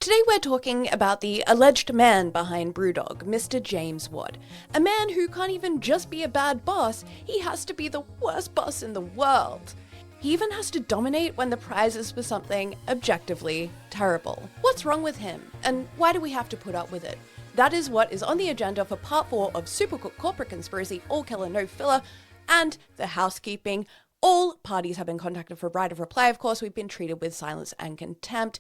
Today we're talking about the alleged man behind BrewDog, Mr. James Watt. A man who can't even just be a bad boss, he has to be the worst boss in the world. He even has to dominate when the prize is for something objectively terrible. What's wrong with him? And why do we have to put up with it? That is what is on the agenda for part 4 of Supercook Corporate Conspiracy, All Killer No Filler, and the housekeeping. All parties have been contacted for right of reply. Of course, we've been treated with silence and contempt.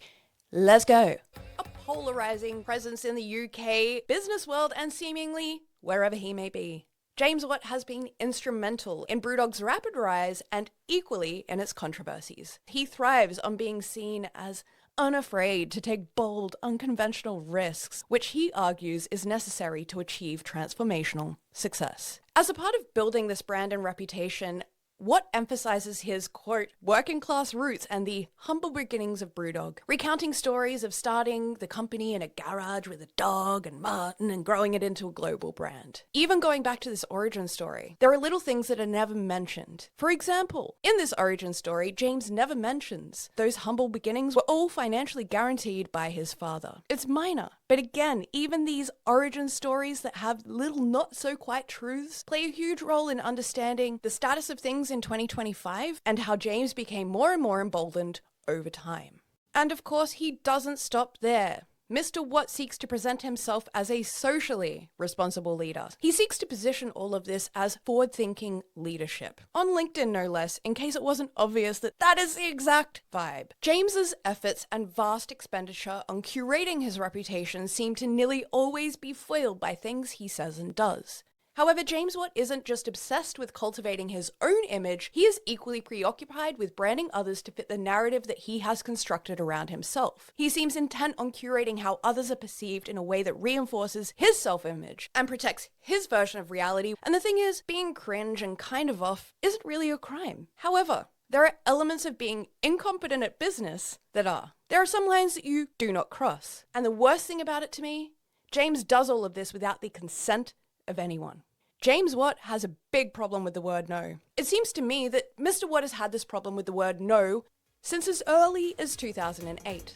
Let's go. A polarizing presence in the UK, business world, and seemingly wherever he may be. James Watt has been instrumental in BrewDog's rapid rise and equally in its controversies. He thrives on being seen as unafraid to take bold, unconventional risks, which he argues is necessary to achieve transformational success. As a part of building this brand and reputation, Watt emphasizes his, quote, working class roots and the humble beginnings of BrewDog, recounting stories of starting the company in a garage with a dog and Martin and growing it into a global brand. Even going back to this origin story, there are little things that are never mentioned. For example, in this origin story, James never mentions those humble beginnings were all financially guaranteed by his father. It's minor, but again, even these origin stories that have little not so quite truths play a huge role in understanding the status of things in 2025 and how James became more and more emboldened over time. And of course, he doesn't stop there. Mr. Watt seeks to present himself as a socially responsible leader. He seeks to position all of this as forward-thinking leadership. On LinkedIn, no less, in case it wasn't obvious that that is the exact vibe. James's efforts and vast expenditure on curating his reputation seem to nearly always be foiled by things he says and does. However, James Watt isn't just obsessed with cultivating his own image, he is equally preoccupied with branding others to fit the narrative that he has constructed around himself. He seems intent on curating how others are perceived in a way that reinforces his self-image and protects his version of reality. And the thing is, being cringe and kind of off isn't really a crime. However, there are elements of being incompetent at business that are. There are some lines that you do not cross. And the worst thing about it to me, James does all of this without the consent of anyone. James Watt has a big problem with the word no. It seems to me that Mr. Watt has had this problem with the word no since as early as 2008,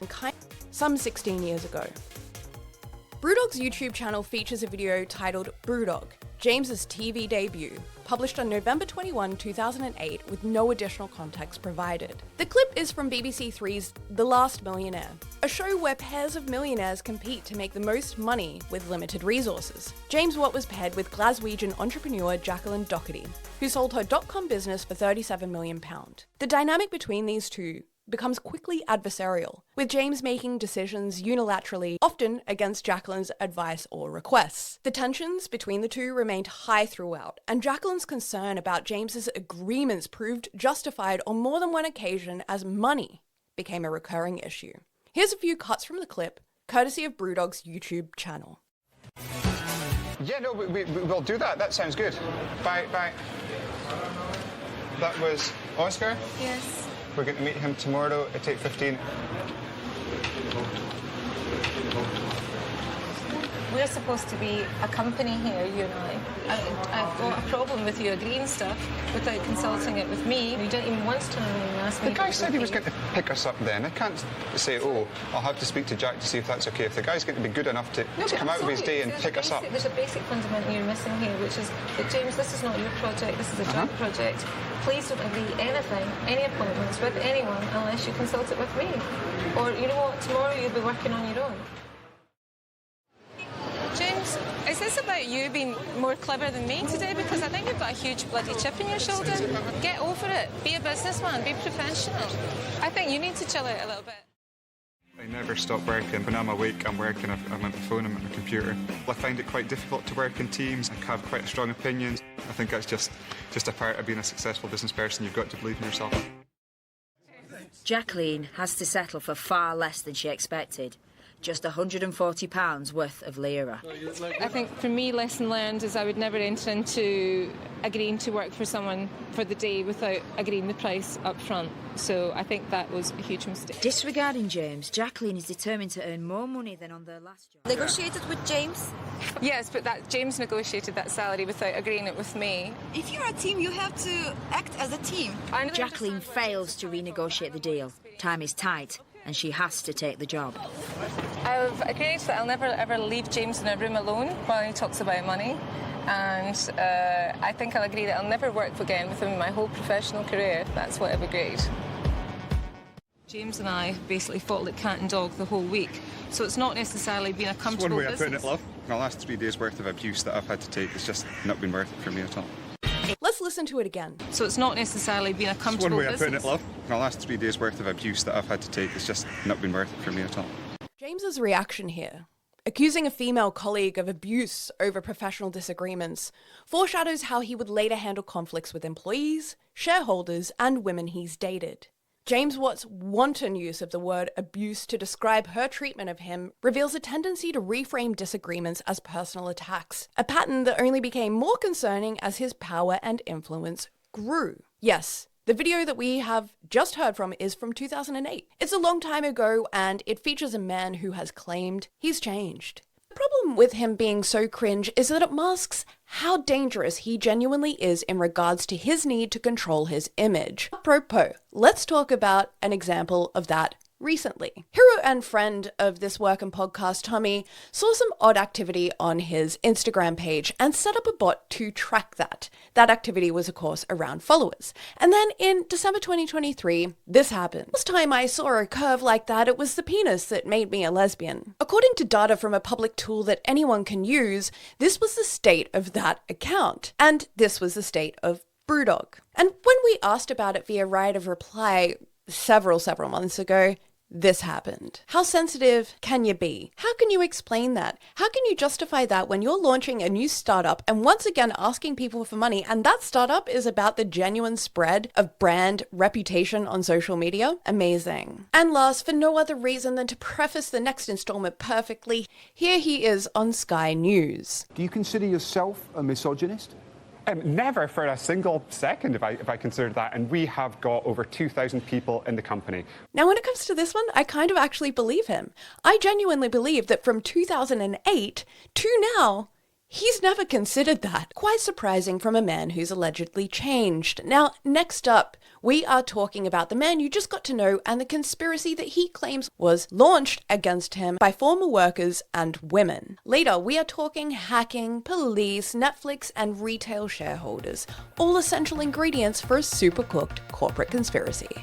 some 16 years ago. BrewDog's YouTube channel features a video titled BrewDog, James's TV debut, published on November 21, 2008 with no additional context provided. The clip is from BBC Three's The Last Millionaire, a show where pairs of millionaires compete to make the most money with limited resources. James Watt was paired with Glaswegian entrepreneur Jacqueline Doherty, who sold her .com business for £37 million. The dynamic between these two becomes quickly adversarial, with James making decisions unilaterally, often against Jacqueline's advice or requests. The tensions between the two remained high throughout, and Jacqueline's concern about James's agreements proved justified on more than one occasion as money became a recurring issue. Here's a few cuts from the clip, courtesy of BrewDog's YouTube channel. Yeah, no, we'll do that. That sounds good. Bye. That was Oscar? Yes. We're going to meet him tomorrow at 8:15. We're supposed to be a company here, you and I. I've got a problem with you agreeing stuff without consulting it with me. You didn't even once turn around and ask me. The guy said he was going to pick us up then. I can't say, oh, I'll have to speak to Jack to see if that's okay. If the guy's going to be good enough to come out of his day and pick us up. There's a basic fundamental you're missing here, which is that, James, this is not your project, this is a joint project. Please don't agree anything, any appointments with anyone unless you consult it with me. Or, you know what, tomorrow you'll be working on your own. James, is this about you being more clever than me today? Because I think you've got a huge bloody chip in your shoulder. Get over it. Be a businessman. Be professional. I think you need to chill out a little bit. I never stop working. When I'm awake, I'm working. I'm on the phone, I'm on the computer. I find it quite difficult to work in teams. I have quite strong opinions. I think that's just a part of being a successful business person. You've got to believe in yourself. Jacqueline has to settle for far less than she expected. Just £140 worth of lira. I think for me, lesson learned is I would never enter into agreeing to work for someone for the day without agreeing the price up front. So I think that was a huge mistake. Disregarding James, Jacqueline is determined to earn more money than on their last job. Negotiated with James? Yes, but that James negotiated that salary without agreeing it with me. If you're a team, you have to act as a team. Jacqueline fails to renegotiate the deal. Time is tight. and she has to take the job. I've agreed that I'll never ever leave James in a room alone while he talks about money. And I think I'll agree that I'll never work again with him in my whole professional career. That's what I've agreed. James and I basically fought like cat and dog the whole week. So it's not necessarily been a comfortable business. One way of putting it, love. The last 3 days' worth of abuse that I've had to take has just not been worth it for me at all. Let's listen to it again. So it's not necessarily been a comfortable business. One way of putting it, love. The last 3 days' worth of abuse that I've had to take has just not been worth it for me at all. James's reaction here, accusing a female colleague of abuse over professional disagreements, foreshadows how he would later handle conflicts with employees, shareholders, and women he's dated. James Watt's wanton use of the word abuse to describe her treatment of him reveals a tendency to reframe disagreements as personal attacks, a pattern that only became more concerning as his power and influence grew. Yes, the video that we have just heard from is from 2008. It's a long time ago, and it features a man who has claimed he's changed. The problem with him being so cringe is that it masks how dangerous he genuinely is in regards to his need to control his image. Apropos, let's talk about an example of that recently. Hero and friend of this work and podcast, Tommy, saw some odd activity on his Instagram page and set up a bot to track that. That activity was, of course, around followers. And then in December 2023, this happened. Last time I saw a curve like that, it was the penis that made me a lesbian. According to data from a public tool that anyone can use, this was the state of that account. And this was the state of BrewDog. And when we asked about it via right of reply several months ago, this happened. How sensitive can you be? How can you explain that? How can you justify that when you're launching a new startup and once again asking people for money, and that startup is about the genuine spread of brand reputation on social media? Amazing. And last, for no other reason than to preface the next installment perfectly, here he is on Sky News. Do you consider yourself a misogynist? Never for a single second if I considered that, and we have got over 2,000 people in the company. Now, when it comes to this one, I kind of actually believe him. I genuinely believe that from 2008 to now, he's never considered that. Quite surprising from a man who's allegedly changed. Now, next up, we are talking about the man you just got to know and the conspiracy that he claims was launched against him by former workers and women. Later, we are talking hacking, police, Netflix, and retail shareholders. All essential ingredients for a super cooked corporate conspiracy.